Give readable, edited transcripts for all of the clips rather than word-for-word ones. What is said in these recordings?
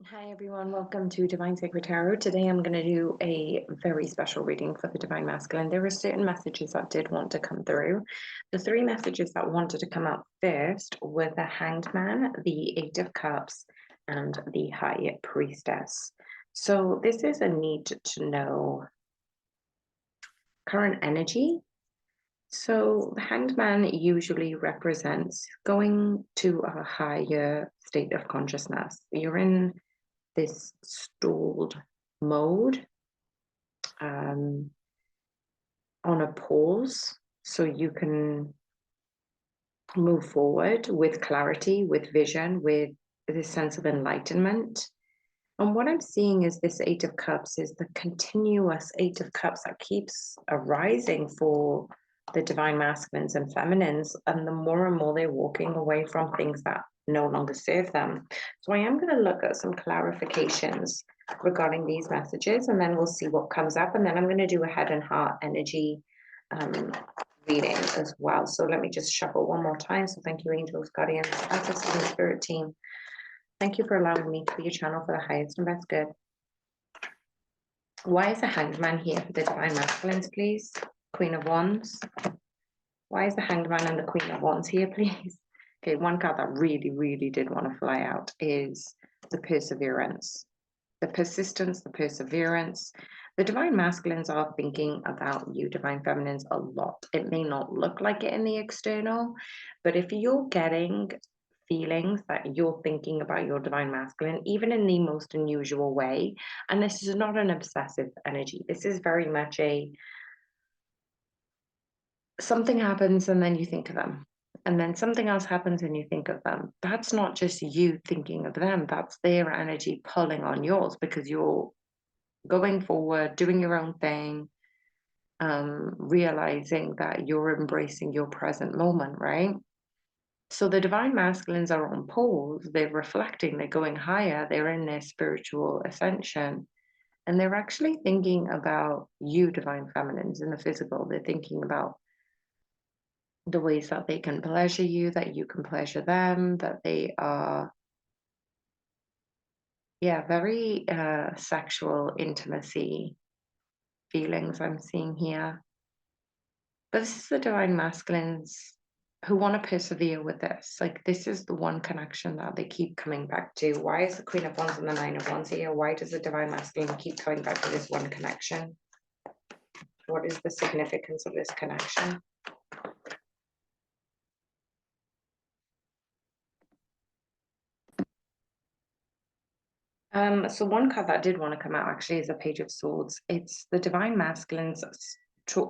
Hi everyone, welcome to Divine Sacred Tarot. Today I'm going to do a very special reading for the Divine Masculine. There are certain messages that did want to come through. The three messages that wanted to come out first were the Hanged Man, the Eight of Cups, and the High Priestess. So this is a need to know current energy. So the Hanged Man usually represents going to a higher state of consciousness. You're in this stalled mode, on a pause, so you can move forward with clarity, with vision, with this sense of enlightenment. And what I'm seeing is this Eight of Cups is the continuous Eight of Cups that keeps arising for the Divine Masculines and Feminines. And the more and more they're walking away from things that no longer serve them. So I am going to look at some clarifications regarding these messages, and then we'll see what comes up. And then I'm going to do a head and heart energy reading as well. So let me just shuffle one more time. So thank you, angels, guardians, ancestors, and spirit team. Thank you for allowing me to be your channel for the highest and best good. Why is the Hanged Man here for the Divine Masculines, please? Queen of Wands. Why is the Hanged Man and the Queen of Wands here, please? Okay, one card that really, really did want to fly out is the Perseverance. The persistence, the perseverance. The Divine Masculines are thinking about you, Divine Feminines, a lot. It may not look like it in the external, but if you're getting feelings that you're thinking about your Divine Masculine, even in the most unusual way, and this is not an obsessive energy, this is very much a something happens and then you think of them, and then something else happens and you think of them. That's not just you thinking of them, that's their energy pulling on yours because you're going forward, doing your own thing, realizing that you're embracing your present moment, right? So the Divine Masculines are on pause, they're reflecting, they're going higher, they're in their spiritual ascension, and they're actually thinking about you, Divine Feminines, in the physical. They're thinking about the ways that they can pleasure you, that you can pleasure them, that they are, very sexual intimacy feelings I'm seeing here. But this is the Divine Masculines who want to persevere with this. Like, this is the one connection that they keep coming back to. Why is the Queen of Wands and the Nine of Wands here? Why does the Divine Masculine keep coming back to this one connection? What is the significance of this connection? So one card that did want to come out actually is a Page of Swords. It's the Divine Masculines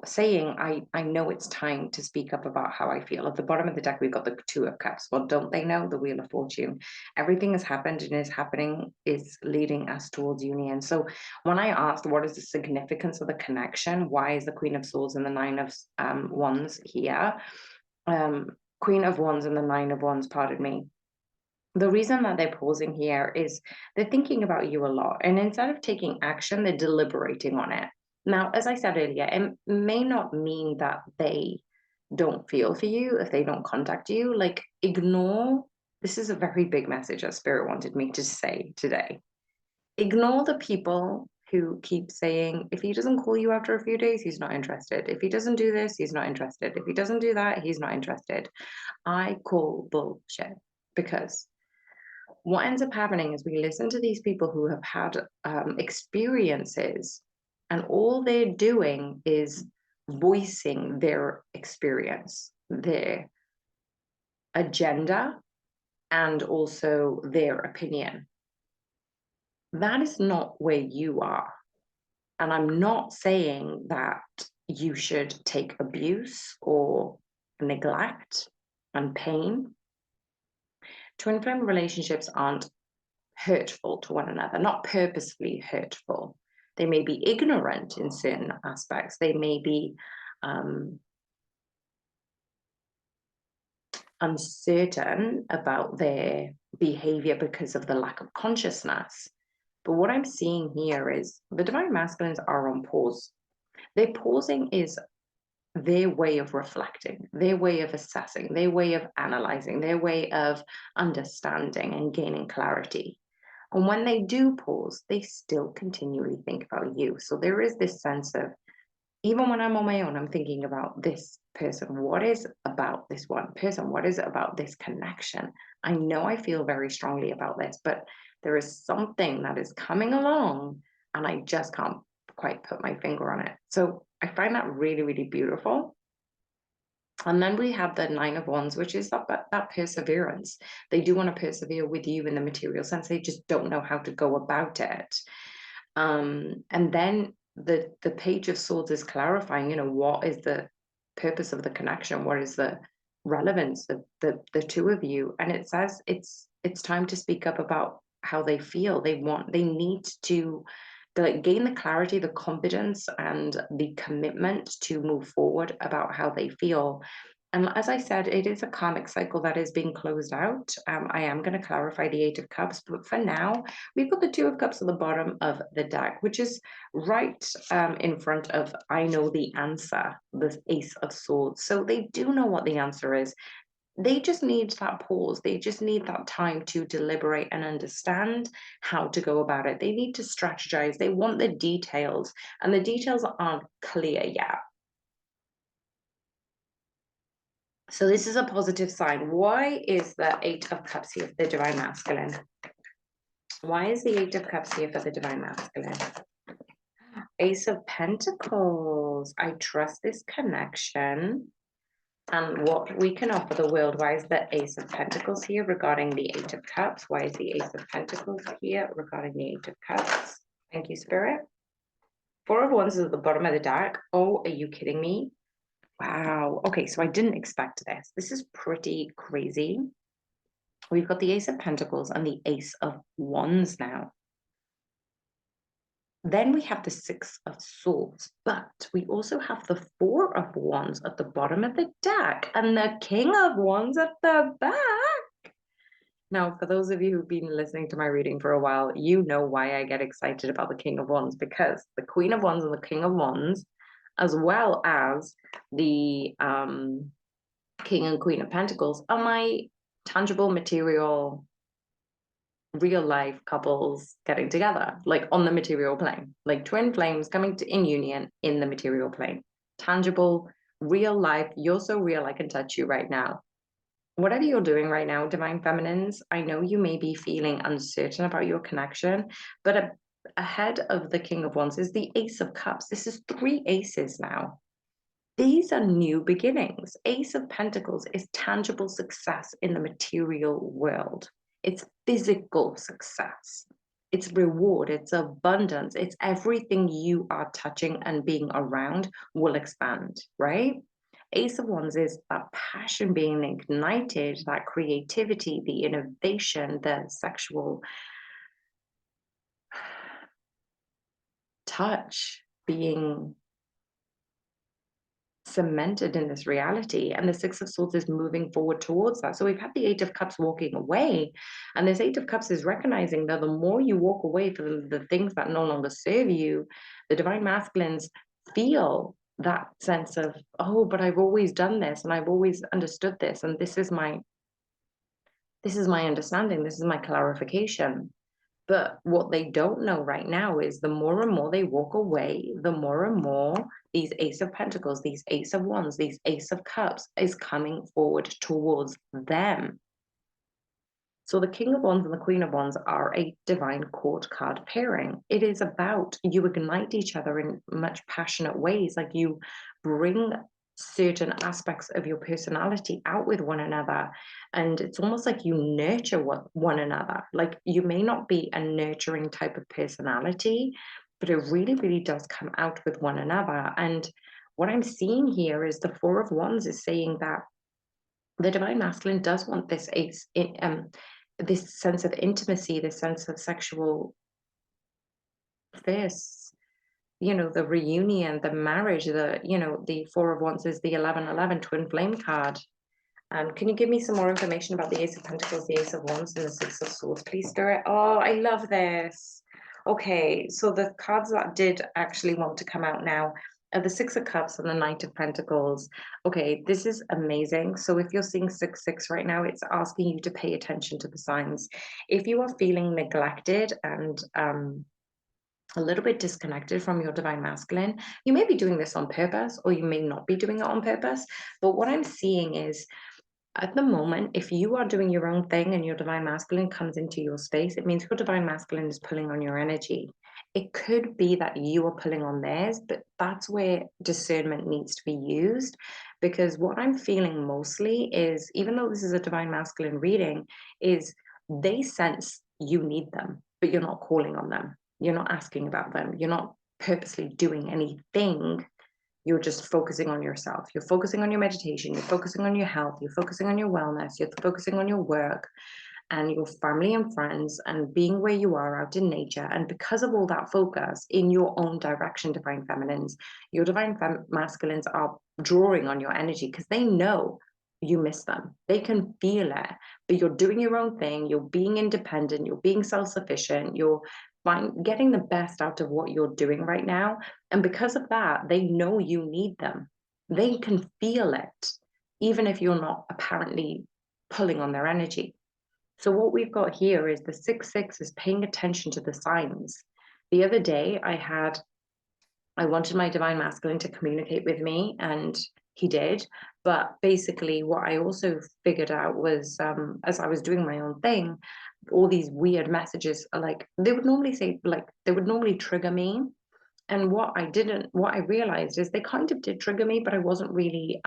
saying, I know it's time to speak up about how I feel. At the bottom of the deck, we've got the Two of Cups. Well, don't they know? The Wheel of Fortune. Everything has happened and is happening, is leading us towards union. So when I asked what is the significance of the connection, why is the Queen of Swords and the Nine of Wands here? Queen of Wands and the Nine of Wands, pardon me. The reason that they're pausing here is they're thinking about you a lot. And instead of taking action, they're deliberating on it. Now, as I said earlier, it may not mean that they don't feel for you if they don't contact you. Like, ignore. This is a very big message that Spirit wanted me to say today. Ignore the people who keep saying, if he doesn't call you after a few days, he's not interested. If he doesn't do this, he's not interested. If he doesn't do that, he's not interested. I call bullshit, because what ends up happening is we listen to these people who have had experiences, and all they're doing is voicing their experience, their agenda, and also their opinion. That is not where you are. And I'm not saying that you should take abuse or neglect and pain. Twin flame relationships aren't hurtful to one another, not purposefully hurtful. They may be ignorant in certain aspects. They may be uncertain about their behavior because of the lack of consciousness. But what I'm seeing here is the Divine Masculines are on pause. Their pausing is their way of reflecting, their way of assessing, their way of analyzing, their way of understanding and gaining clarity. And when they do pause, they still continually think about you. So there is this sense of, even when I'm on my own, I'm thinking about this person. What is about this one person? What is it about this connection? I know I feel very strongly about this, but there is something that is coming along and I just can't quite put my finger on it. So I find that really, really beautiful. And then we have the Nine of Wands, which is that perseverance. They do want to persevere with you in the material sense. They just don't know how to go about it. And then the Page of Swords is clarifying, what is the purpose of the connection? What is the relevance of the two of you? And it says it's time to speak up about how they feel. They need to gain the clarity, the confidence, and the commitment to move forward about how they feel. And as I said, it is a karmic cycle that is being closed out. I am going to clarify the Eight of Cups, but for now, we've got the Two of Cups at the bottom of the deck, which is right in front of I know the answer, the Ace of Swords. So they do know what the answer is. They just need that pause. They just need that time to deliberate and understand how to go about it. They need to strategize. They want the details, and the details aren't clear yet. So this is a positive sign. Why is the Eight of Cups here for the Divine Masculine? Why is the Eight of Cups here for the Divine Masculine? Ace of Pentacles. I trust this connection and what we can offer the world. Why is the Ace of Pentacles here regarding the Eight of Cups? Why is the Ace of Pentacles here regarding the Eight of Cups? Thank you, Spirit. Four of Wands is at the bottom of the deck. Oh, are you kidding me? Wow. Okay, so I didn't expect this. This is pretty crazy. We've got the Ace of Pentacles and the Ace of Wands now. Then we have the Six of Swords, but we also have the Four of Wands at the bottom of the deck and the King of Wands at the back. Now, for those of you who've been listening to my reading for a while, you know why I get excited about the King of Wands, because the Queen of Wands and the King of Wands, as well as the King and Queen of Pentacles, are my tangible, material, real life couples getting together, like on the material plane, like twin flames coming in union in the material plane. Tangible, real life. You're so real, I can touch you right now. Whatever you're doing right now, Divine Feminines, I know you may be feeling uncertain about your connection, but ahead of the King of Wands is the Ace of Cups. This is three aces now. These are new beginnings. Ace of Pentacles is tangible success in the material world. It's physical success. It's reward. It's abundance. It's everything you are touching and being around will expand, right? Ace of Wands is that passion being ignited, that creativity, the innovation, the sexual touch being cemented in this reality, and the Six of Swords is moving forward towards that. So we've had the Eight of Cups walking away, and this Eight of Cups is recognizing that the more you walk away from the things that no longer serve you, the Divine Masculines feel that sense of, oh, but I've always done this and I've always understood this, and this is my understanding, this is my clarification. But what they don't know right now is the more and more they walk away, the more and more these Ace of Pentacles, these Ace of Wands, these Ace of Cups is coming forward towards them. So the King of Wands and the Queen of Wands are a divine court card pairing. It is about you ignite each other in much passionate ways, like you bring certain aspects of your personality out with one another, and it's almost like you nurture one another. Like you may not be a nurturing type of personality, but it really, really does come out with one another. And what I'm seeing here is the Four of Wands is saying that the Divine Masculine does want this this sense of intimacy, this sense of sexual this, the reunion, the marriage, the Four of Wands is the 1111 twin flame card. Can you give me some more information about the Ace of Pentacles, the Ace of Wands, and the Six of Swords, please, Spirit? Oh, I love this. Okay, so the cards that did actually want to come out now The Six of Cups and the Knight of Pentacles. Okay, this is amazing. So if you're seeing 6-6 right now, it's asking you to pay attention to the signs. If you are feeling neglected and a little bit disconnected from your divine masculine, you may be doing this on purpose, or you may not be doing it on purpose. But what I'm seeing is, at the moment, if you are doing your own thing and your divine masculine comes into your space, it means your divine masculine is pulling on your energy. It could be that you are pulling on theirs, but that's where discernment needs to be used. Because what I'm feeling mostly is, even though this is a divine masculine reading, is they sense you need them, but you're not calling on them. You're not asking about them. You're not purposely doing anything. You're just focusing on yourself. You're focusing on your meditation. You're focusing on your health. You're focusing on your wellness. You're focusing on your work and your family and friends and being where you are out in nature. And because of all that focus in your own direction, divine feminines, your divine masculines are drawing on your energy because they know you miss them. They can feel it, but you're doing your own thing. You're being independent. You're being self-sufficient. You're getting the best out of what you're doing right now. And because of that, they know you need them. They can feel it, even if you're not apparently pulling on their energy. So what we've got here is the 6-6 is paying attention to the signs. The other day I wanted my divine masculine to communicate with me, and he did. But basically what I also figured out was, as I was doing my own thing, all these weird messages are like, they would normally say, like, they would normally trigger me. And what I realized is they kind of did trigger me, but I wasn't really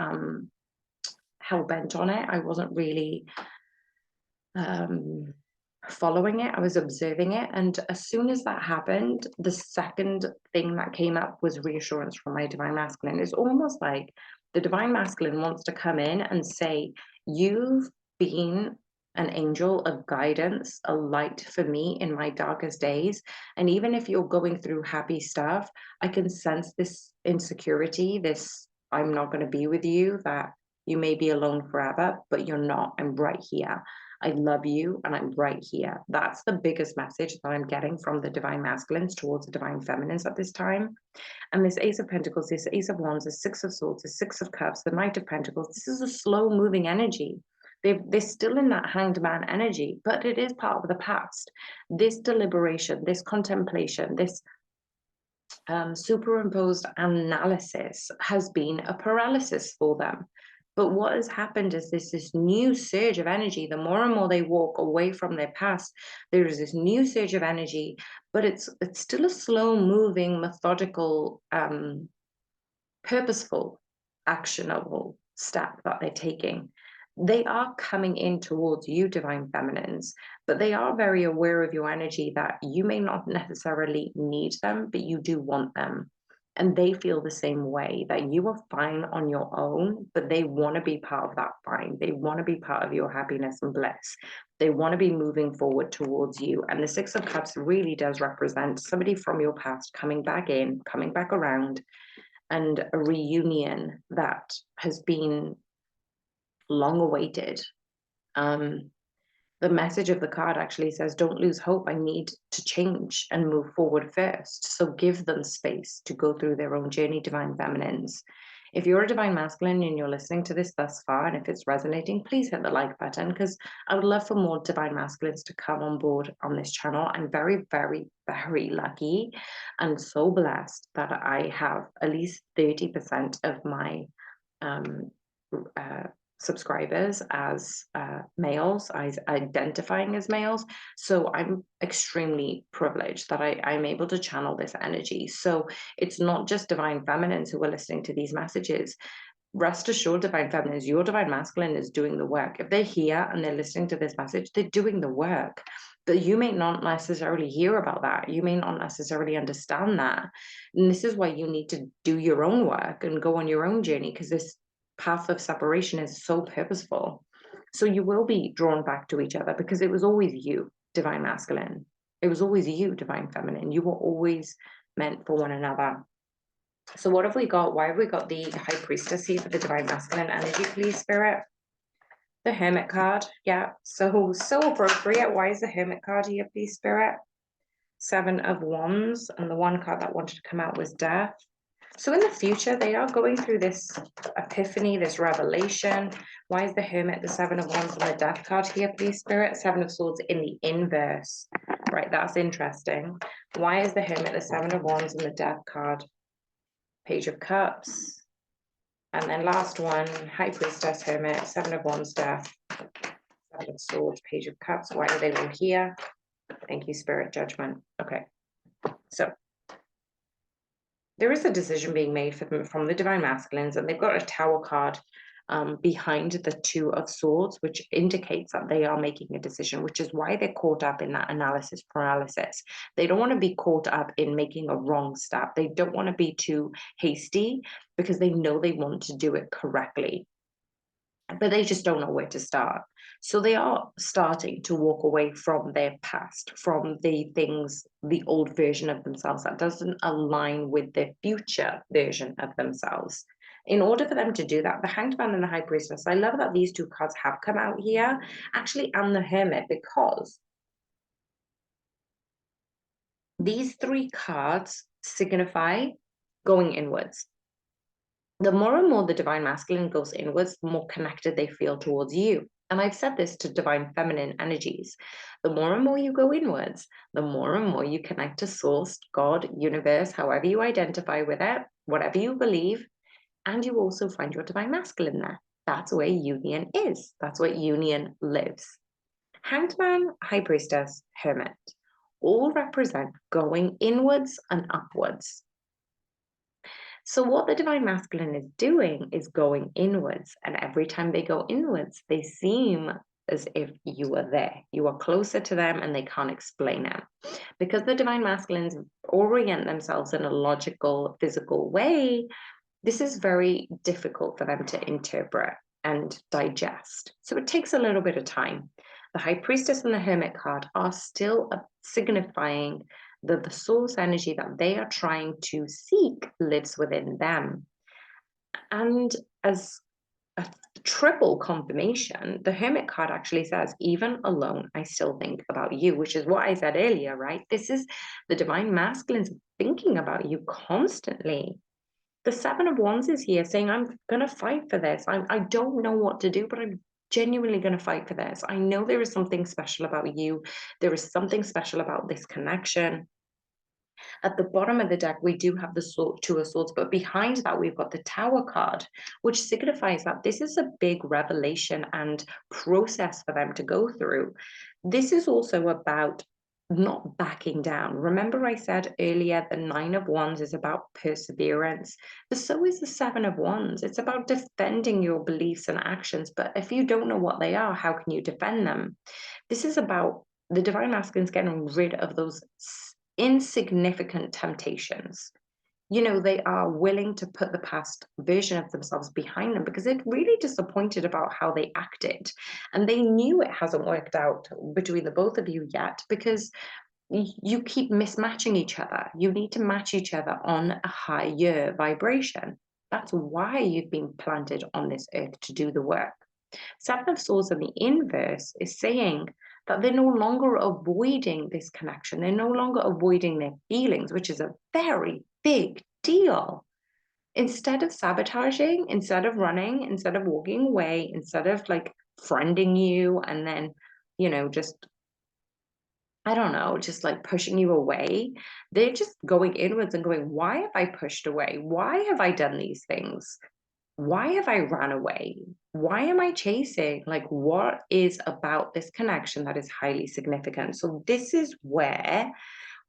hell-bent on it. I wasn't really following it. I was observing it. And as soon as that happened, the second thing that came up was reassurance from my divine masculine. It's almost like the divine masculine wants to come in and say, you've been an angel of guidance, a light for me in my darkest days. And even if you're going through happy stuff, I can sense this insecurity, this I'm not going to be with you, that you may be alone forever, but you're not. I'm right here. I love you and I'm right here. That's the biggest message that I'm getting from the divine masculines towards the divine feminines at this time. And this Ace of Pentacles, this Ace of Wands, this Six of Swords, this Six of Cups, the Knight of Pentacles, this is a slow moving energy. They're still in that hanged man energy, but it is part of the past. This deliberation, this contemplation, this superimposed analysis has been a paralysis for them. But what has happened is this new surge of energy. The more and more they walk away from their past, there is this new surge of energy, but it's still a slow moving, methodical, purposeful, actionable step that they're taking. They are coming in towards you, divine feminines, but they are very aware of your energy, that you may not necessarily need them, but you do want them. And they feel the same way, that you are fine on your own, but they want to be part of that fine. They want to be part of your happiness and bliss. They want to be moving forward towards you. And the Six of Cups really does represent somebody from your past coming back in, coming back around, and a reunion that has been long awaited. The message of the card actually says, don't lose hope. I need to change and move forward first. So give them space to go through their own journey, divine feminines. If you're a divine masculine and you're listening to this thus far, and if it's resonating, please hit the like button, because I would love for more divine masculines to come on board on this channel. I'm very, very, very lucky and so blessed that I have at least 30% of my subscribers as males, as identifying as males. So I'm extremely privileged that I'm able to channel this energy. So it's not just divine feminines who are listening to these messages. Rest assured, divine feminines, your divine masculine is doing the work. If they're here and they're listening to this message, they're doing the work. But you may not necessarily hear about that. You may not necessarily understand that. And this is why you need to do your own work and go on your own journey, because this path of separation is so purposeful. So you will be drawn back to each other, because it was always you, divine masculine. It was always you, divine feminine. You were always meant for one another. So what have we got? Why have we got the High Priestess here for the divine masculine energy, please, Spirit? The Hermit card. Yeah, so appropriate. Why is the Hermit card here, please, Spirit? Seven of Wands, and the one card that wanted to come out was Death. So in the future, they are going through this epiphany, this revelation. Why is the Hermit, the Seven of Wands, and the Death card here, please, Spirit? Seven of Swords in the inverse. Right, that's interesting. Why is the Hermit, the Seven of Wands, and the Death card? Page of Cups. And then last one, High Priestess, Hermit, Seven of Wands, Death, Seven of Swords, Page of Cups. Why are they all here? Thank you, Spirit. Judgment. Okay. So there is a decision being made for them from the Divine Masculines, and they've got a Tower card behind the Two of Swords, which indicates that they are making a decision, which is why they're caught up in that analysis paralysis. They don't want to be caught up in making a wrong step. They don't want to be too hasty because they know they want to do it correctly, but they just don't know where to start. So they are starting to walk away from their past, from the things, the old version of themselves that doesn't align with their future version of themselves. In order for them to do that, the Hanged Man and the High Priestess, I love that these two cards have come out here, actually, and the Hermit, because these three cards signify going inwards. The more and more the Divine Masculine goes inwards, the more connected they feel towards you. And I've said this to Divine Feminine energies. The more and more you go inwards, the more and more you connect to Source, God, Universe, however you identify with it, whatever you believe, and you also find your Divine Masculine there. That's where union is. That's where union lives. Hanged Man, High Priestess, Hermit all represent going inwards and upwards. So what the Divine Masculine is doing is going inwards. And every time they go inwards, they seem as if you are there. You are closer to them and they can't explain it. Because the Divine Masculines orient themselves in a logical, physical way, this is very difficult for them to interpret and digest. So it takes a little bit of time. The High Priestess and the Hermit card are still signifying that the source energy that they are trying to seek lives within them. And as a triple confirmation, the Hermit card actually says, even alone, I still think about you, which is what I said earlier, right? This is the Divine Masculines thinking about you constantly. The Seven of Wands is here saying, I'm going to fight for this. I don't know what to do, but I'm genuinely going to fight for this. I know there is something special about you. There is something special about this connection. At the bottom of the deck, we do have the Two of Swords, but behind that, we've got the Tower card, which signifies that this is a big revelation and process for them to go through. This is also about not backing down. Remember I said earlier, the Nine of Wands is about perseverance, but so is the Seven of Wands. It's about defending your beliefs and actions, but if you don't know what they are, how can you defend them? This is about the Divine Masculines getting rid of those insignificant temptations. You know, they are willing to put the past version of themselves behind them because they're really disappointed about how they acted. And they knew it hasn't worked out between the both of you yet because you keep mismatching each other. You need to match each other on a higher vibration. That's why you've been planted on this earth, to do the work. Seven of Swords in the inverse is saying that they're no longer avoiding this connection. They're no longer avoiding their feelings, which is a very big deal. Instead of sabotaging, instead of running, instead of walking away, instead of like friending you and then, you know, just, I don't know, just like pushing you away, they're just going inwards and going, why have I pushed away? Why have I done these things? Why have I run away? Why am I chasing? Like, what is about this connection that is highly significant? So this is where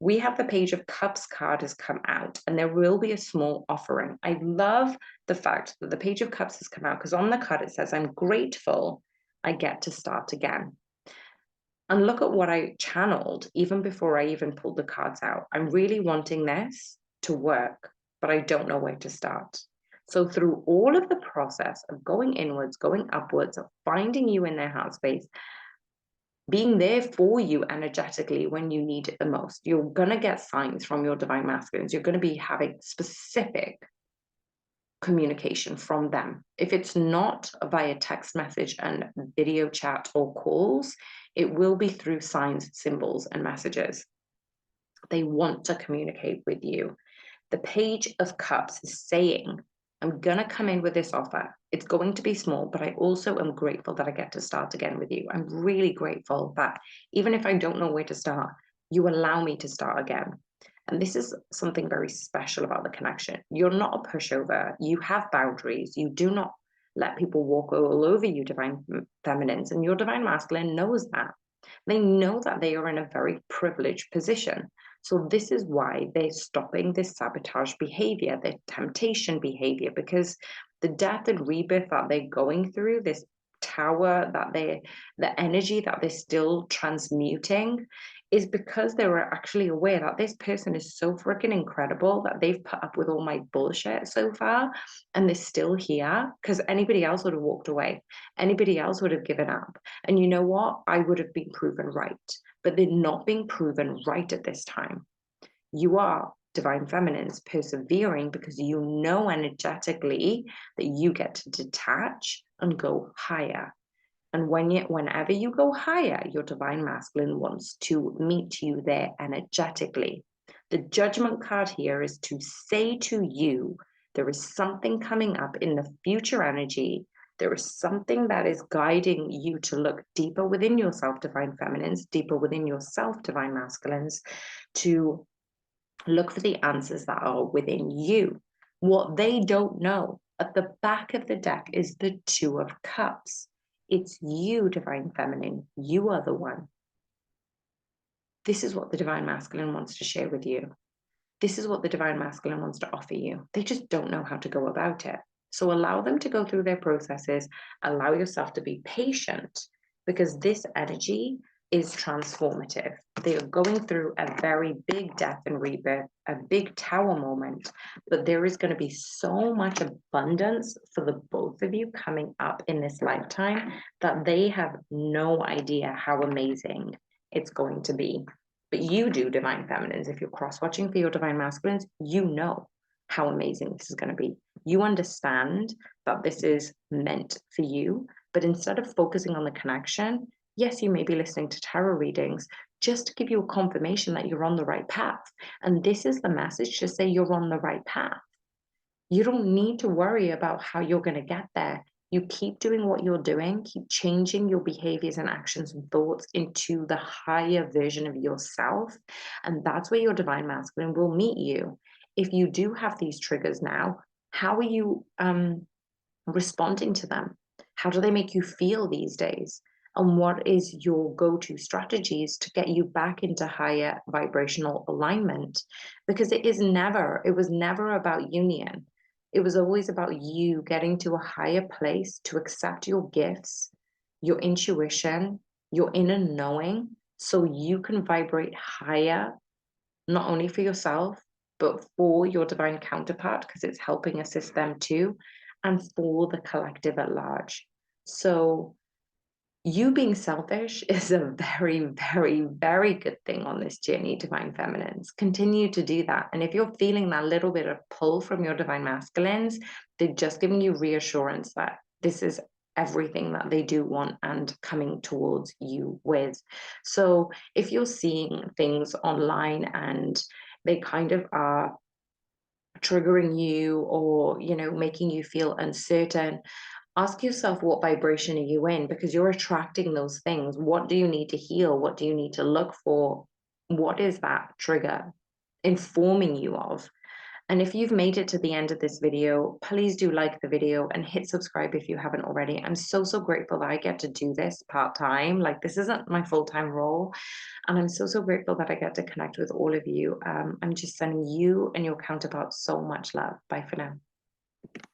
we have the Page of Cups card has come out, and there will be a small offering. I love the fact that the Page of Cups has come out because on the card it says, I'm grateful I get to start again. And look at what I channeled even before I even pulled the cards out. I'm really wanting this to work, but I don't know where to start. So through all of the process of going inwards, going upwards, of finding you in their heart space, being there for you energetically when you need it the most, you're going to get signs from your Divine Masculines. You're going to be having specific communication from them. If it's not via text message and video chat or calls, it will be through signs, symbols, and messages. They want to communicate with you. The Page of Cups is saying, I'm going to come in with this offer. It's going to be small, but I also am grateful that I get to start again with you. I'm really grateful that even if I don't know where to start, you allow me to start again. And this is something very special about the connection. You're not a pushover. You have boundaries. You do not let people walk all over you, divine feminines, and your divine masculine knows that. They know that they are in a very privileged position. So this is why they're stopping this sabotage behavior, their temptation behavior, because the death and rebirth that they're going through, this tower that the energy that they're still transmuting, is because they were actually aware that this person is so freaking incredible that they've put up with all my bullshit so far, and they're still here, because anybody else would have walked away. Anybody else would have given up. And you know what? I would have been proven right, but they're not being proven right at this time. You are divine feminines persevering because you know energetically that you get to detach and go higher. And whenever you go higher, your divine masculine wants to meet you there energetically. The judgment card here is to say to you, there is something coming up in the future energy. There is something that is guiding you to look deeper within yourself, divine feminines, deeper within yourself, divine masculines, to look for the answers that are within you. What they don't know at the back of the deck is the Two of Cups. It's you, divine feminine. You are the one. This is what the divine masculine wants to share with you. This is what the divine masculine wants to offer you. They just don't know how to go about it. So allow them to go through their processes. Allow yourself to be patient, because this energy is transformative. They are going through a very big death and rebirth, a big tower moment, but there is going to be so much abundance for the both of you coming up in this lifetime that they have no idea how amazing it's going to be. But you do, divine feminines. If you're cross-watching for your divine masculines, you know how amazing this is going to be. You understand that this is meant for you, but instead of focusing on the connection, yes, you may be listening to tarot readings just to give you a confirmation that you're on the right path. And this is the message to say you're on the right path. You don't need to worry about how you're going to get there. You keep doing what you're doing, keep changing your behaviors and actions and thoughts into the higher version of yourself. And that's where your divine masculine will meet you. If you do have these triggers now, how are you responding to them? How do they make you feel these days? And what is your go-to strategies to get you back into higher vibrational alignment? Because it was never about union. It was always about you getting to a higher place to accept your gifts, your intuition, your inner knowing, so you can vibrate higher, not only for yourself, but for your divine counterpart, because it's helping assist them too, and for the collective at large. So you being selfish is a very, very, very good thing on this journey, divine feminines. Continue to do that. And if you're feeling that little bit of pull from your divine masculines, they're just giving you reassurance that this is everything that they do want and coming towards you with. So if you're seeing things online and they kind of are triggering you, or making you feel uncertain, ask yourself, what vibration are you in? Because you're attracting those things. What do you need to heal? What do you need to look for? What is that trigger informing you of? And if you've made it to the end of this video, please do like the video and hit subscribe if you haven't already. I'm so, so grateful that I get to do this part-time. Like, this isn't my full-time role. And I'm so, so grateful that I get to connect with all of you. I'm just sending you and your counterparts so much love. Bye for now.